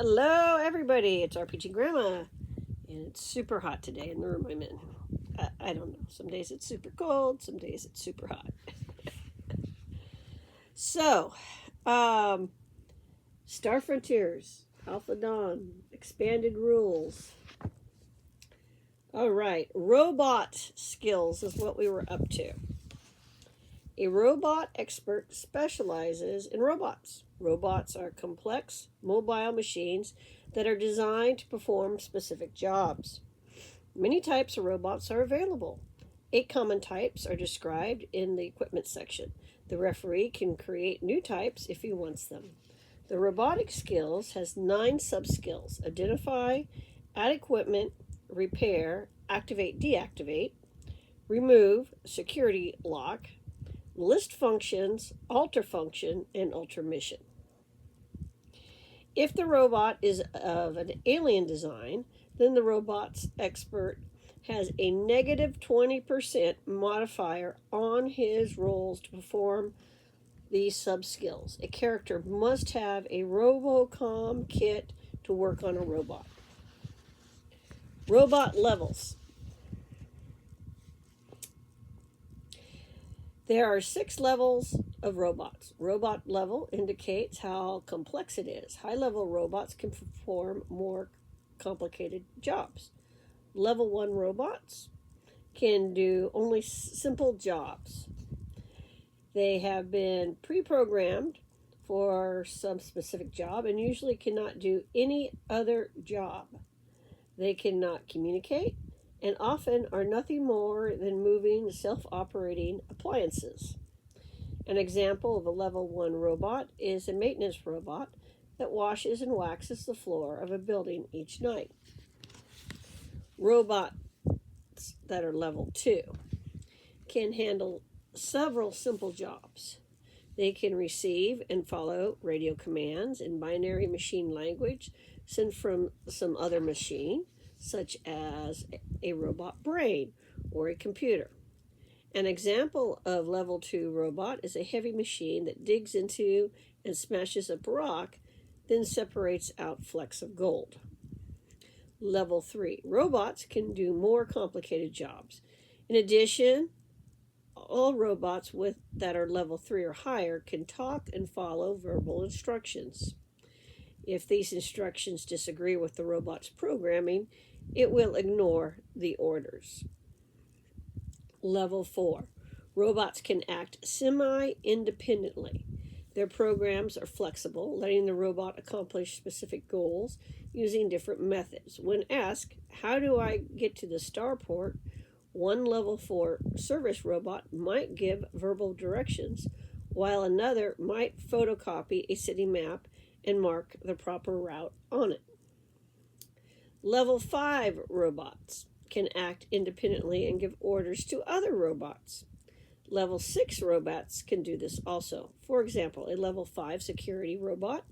Hello, everybody. It's RPG Grandma, and it's super hot today in the room I'm in. I don't know. Some days it's super cold, some days it's super hot. So, um, Star Frontiers, Alpha Dawn, expanded rules. All right, robot skills is what we were up to. A robot expert specializes in robots. Robots are complex, mobile machines that are designed to perform specific jobs. Many types of robots are available. 8 common types are described in the equipment section. The referee can create new types if he wants them. The robotic skills has 9 sub-skills: identify, add equipment, repair, activate, deactivate, remove, security lock, list functions, alter function, and alter mission. If the robot is of an alien design, then the robot's expert has a negative 20% modifier on his rolls to perform these sub skills. A character must have a Robocom kit to work on a robot. Robot levels. There are 6 levels of robots. Robot level indicates how complex it is. High level robots can perform more complicated jobs. Level 1 robots can do only simple jobs. They have been pre-programmed for some specific job and usually cannot do any other job. They cannot communicate and often are nothing more than moving self-operating appliances. An example of a level 1 robot is a maintenance robot that washes and waxes the floor of a building each night. Robots that are level 2 can handle several simple jobs. They can receive and follow radio commands in binary machine language sent from some other machine, such as a robot brain or a computer. An example of level 2 robot is a heavy machine that digs into and smashes up rock, then separates out flecks of gold. Level 3 robots can do more complicated jobs. In addition, all robots that are level 3 or higher can talk and follow verbal instructions. If these instructions disagree with the robot's programming, it will ignore the orders. Level 4 robots can act semi-independently. Their programs are flexible, letting the robot accomplish specific goals using different methods. When asked, "How do I get to the starport?" one level 4 service robot might give verbal directions, while another might photocopy a city map and mark the proper route on it. Level 5 robots can act independently and give orders to other robots. Level 6 robots can do this also. For example, a level 5 security robot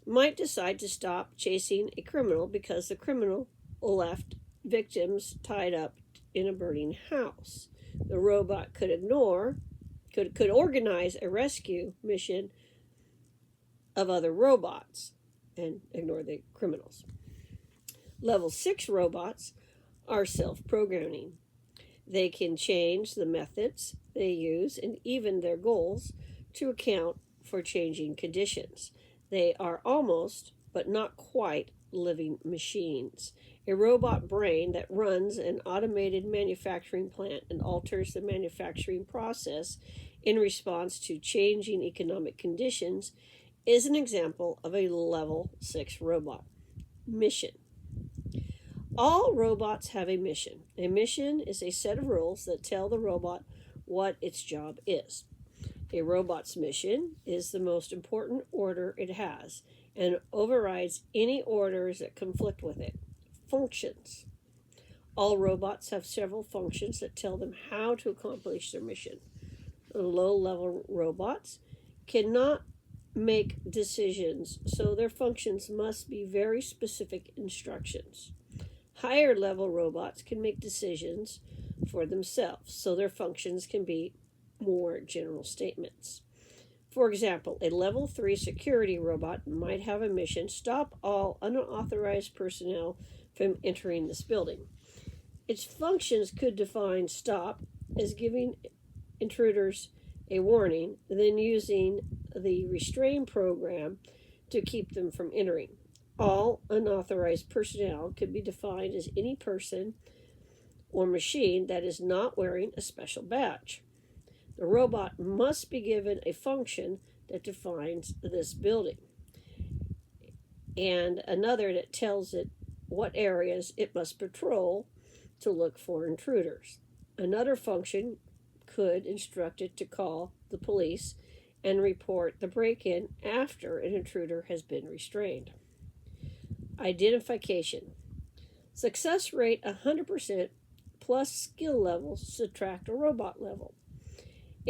might decide to stop chasing a criminal because the criminal left victims tied up in a burning house. The robot could organize a rescue mission of other robots and ignore the criminals. Level 6 robots are self-programming. They can change the methods they use and even their goals to account for changing conditions. They are almost, but not quite, living machines. A robot brain that runs an automated manufacturing plant and alters the manufacturing process in response to changing economic conditions is an example of a level 6 robot. Mission. All robots have a mission. A mission is a set of rules that tell the robot what its job is. A robot's mission is the most important order it has and overrides any orders that conflict with it. Functions. All robots have several functions that tell them how to accomplish their mission. Low-level robots cannot make decisions, so their functions must be very specific instructions. Higher level robots can make decisions for themselves, so their functions can be more general statements. For example, a level 3 security robot might have a mission: stop all unauthorized personnel from entering this building. Its functions could define stop as giving intruders a warning, then using the restrain program to keep them from entering. All unauthorized personnel could be defined as any person or machine that is not wearing a special badge. The robot must be given a function that defines this building, and another that tells it what areas it must patrol to look for intruders. Another function could instruct it to call the police and report the break-in after an intruder has been restrained. Identification. Success rate 100% plus skill level subtract a robot level.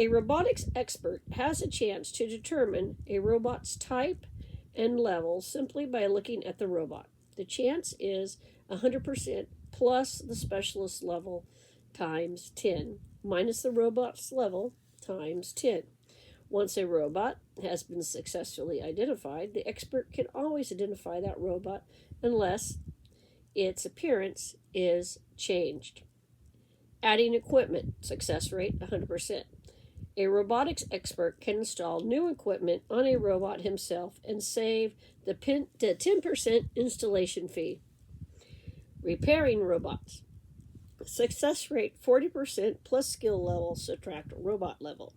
A robotics expert has a chance to determine a robot's type and level simply by looking at the robot. The chance is 100% plus the specialist level times 10 minus the robot's level times 10. Once a robot has been successfully identified, the expert can always identify that robot unless its appearance is changed. Adding equipment, success rate 100%. A robotics expert can install new equipment on a robot himself and save the 10% installation fee. Repairing robots. Success rate 40% plus skill level subtract robot level.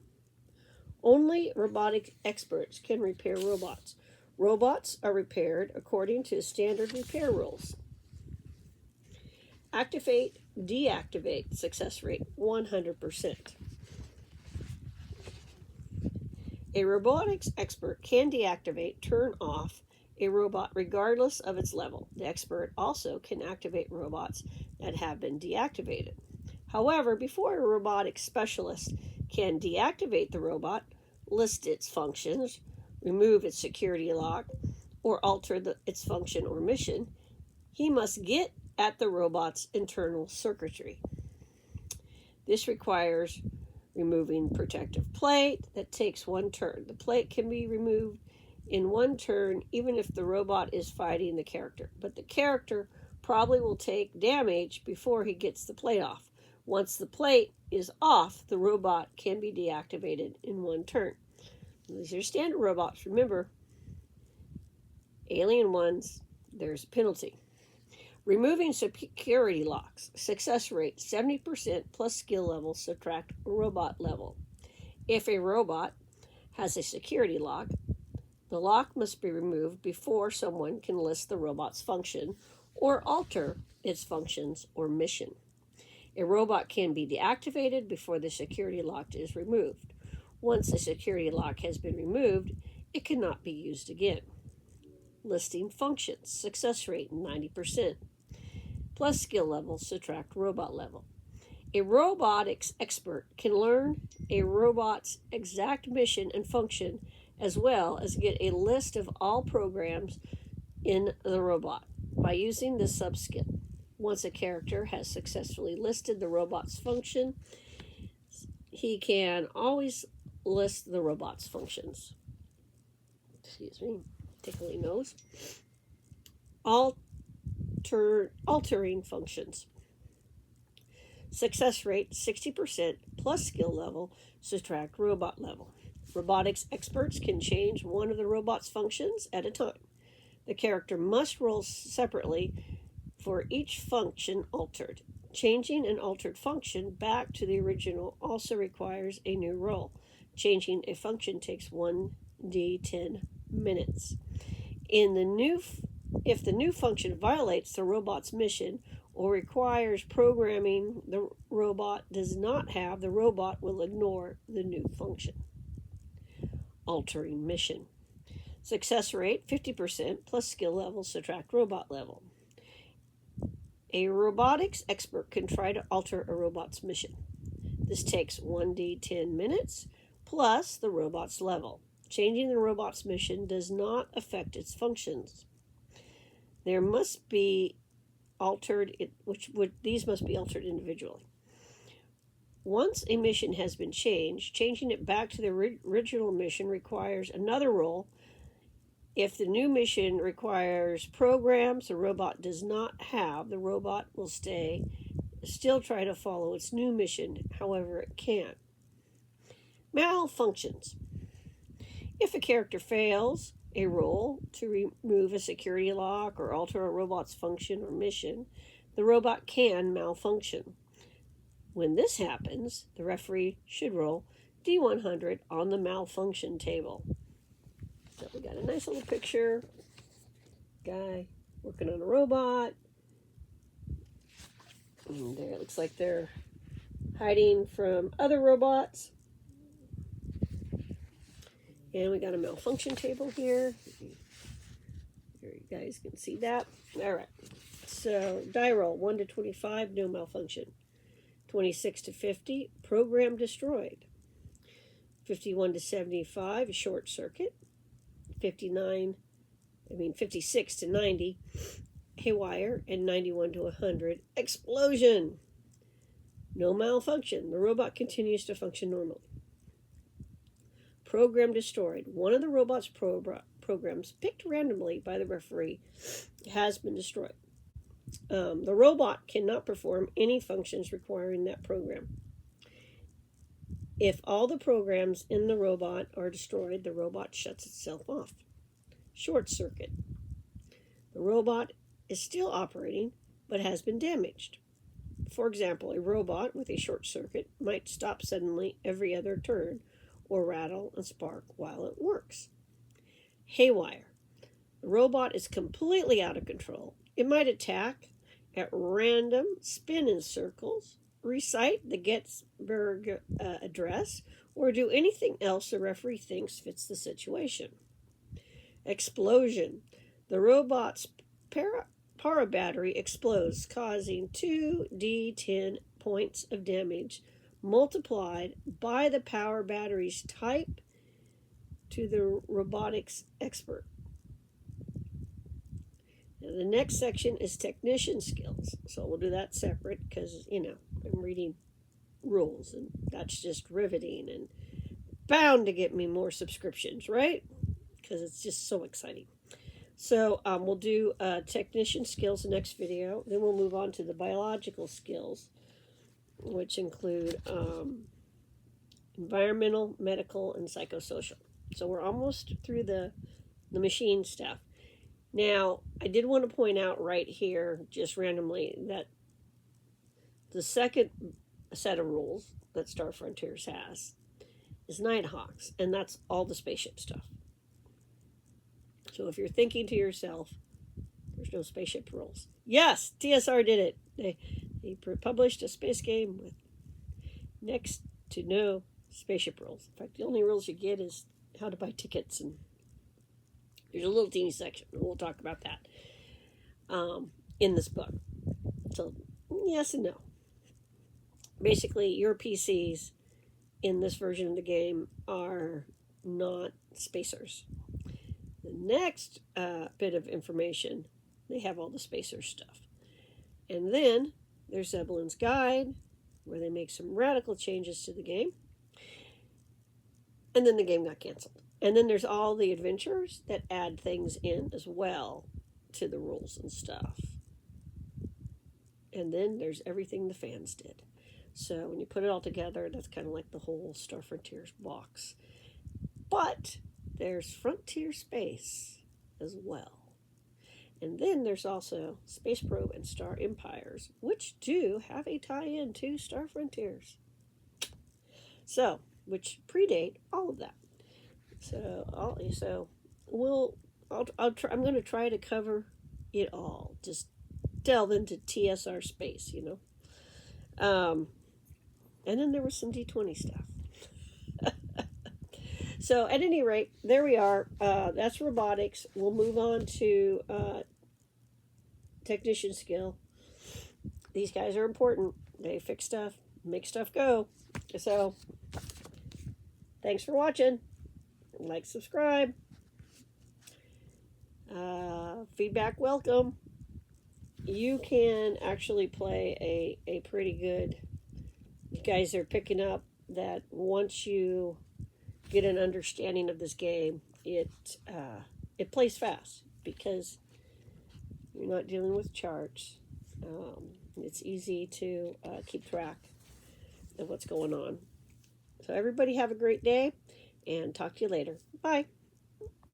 Only robotic experts can repair robots. Robots are repaired according to standard repair rules. Activate, deactivate, success rate 100%. A robotics expert can deactivate, turn off a robot regardless of its level. The expert also can activate robots that have been deactivated. However, before a robotics specialist can deactivate the robot, list its functions, remove its security lock, or alter its function or mission, he must get at the robot's internal circuitry. This requires removing protective plate that takes one turn. The plate can be removed in one turn even if the robot is fighting the character, but the character probably will take damage before he gets the plate off. Once the plate is off, the robot can be deactivated in one turn. These are standard robots. Remember, alien ones, there's a penalty. Removing security locks. Success rate 70% plus skill level subtract robot level. If a robot has a security lock, the lock must be removed before someone can list the robot's function or alter its functions or mission. A robot can be deactivated before the security lock is removed. Once the security lock has been removed, it cannot be used again. Listing functions. Success rate 90%. Plus skill level subtract robot level. A robotics expert can learn a robot's exact mission and function, as well as get a list of all programs in the robot by using this subskill. Once a character has successfully listed the robot's function, he can always list the robot's functions. Excuse me, tickling nose. Altering functions. Success rate 60% plus skill level subtract robot level. Robotics experts can change one of the robot's functions at a time. The character must roll separately for each function altered. Changing an altered function back to the original also requires a new roll. Changing a function takes 1d10 minutes. If the new function violates the robot's mission or requires programming the robot does not have, the robot will ignore the new function. Altering mission. Success rate 50% plus skill level subtract robot level. A robotics expert can try to alter a robot's mission. This takes 1d10 minutes plus the robot's level. Changing the robot's mission does not affect its functions. These must be altered individually. Once a mission has been changed, changing it back to the original mission requires another role. If the new mission requires programs the robot does not have, the robot will still try to follow its new mission however it can. Malfunctions. If a character fails a role to remove a security lock or alter a robot's function or mission, the robot can malfunction. When this happens, the referee should roll D100 on the malfunction table. So we got a nice little picture. Guy working on a robot. And there, it looks like they're hiding from other robots. And we got a malfunction table here. There, you guys can see that. All right. So die roll 1 to 25, no malfunction. 26 to 50, program destroyed. 51 to 75, a short circuit. 56 to 90, haywire. And 91 to 100, explosion. No malfunction. The robot continues to function normally. Program destroyed. One of the robot's programs, picked randomly by the referee, has been destroyed. The robot cannot perform any functions requiring that program. If all the programs in the robot are destroyed, the robot shuts itself off. Short circuit. The robot is still operating, but has been damaged. For example, a robot with a short circuit might stop suddenly every other turn, or rattle and spark while it works. Haywire. The robot is completely out of control. It might attack at random, spin in circles, recite the Gettysburg Address, or do anything else the referee thinks fits the situation. Explosion. The robot's para battery explodes, causing 2d10 points of damage, multiplied by the power battery's type to the robotics expert. Now, the next section is technician skills. So we'll do that separate because, I'm reading rules and that's just riveting and bound to get me more subscriptions, right? Because it's just so exciting. So we'll do technician skills the next video. Then we'll move on to the biological skills, which include environmental, medical, and psychosocial. So we're almost through the machine stuff. Now, I did want to point out right here, just randomly, that the second set of rules that Star Frontiers has is Nighthawks, and that's all the spaceship stuff. So if you're thinking to yourself, there's no spaceship rules. Yes, TSR did it. They published a space game with next to no spaceship rules. In fact, the only rules you get is how to buy tickets, and there's a little teeny section. We'll talk about that in this book. So, yes and no. Basically, your PCs in this version of the game are not spacers. The next bit of information, they have all the spacer stuff. And then there's Zebulon's Guide, where they make some radical changes to the game. And then the game got canceled. And then there's all the adventures that add things in as well to the rules and stuff. And then there's everything the fans did. So when you put it all together, that's kind of like the whole Star Frontiers box. But there's Frontier Space as well. And then there's also Space Probe and Star Empires, which do have a tie-in to Star Frontiers. So, which predate all of that. So I'm going to try to cover it all. Just delve into TSR space, And then there was some D20 stuff. So at any rate, there we are. That's robotics. We'll move on to technician skill. These guys are important. They fix stuff, make stuff go. So thanks for watching. Like, subscribe. Feedback welcome. You can actually play a pretty good you guys are picking up that once you get an understanding of this game, it plays fast because you're not dealing with charts. It's easy to keep track of what's going on. So everybody have a great day, and talk to you later. Bye.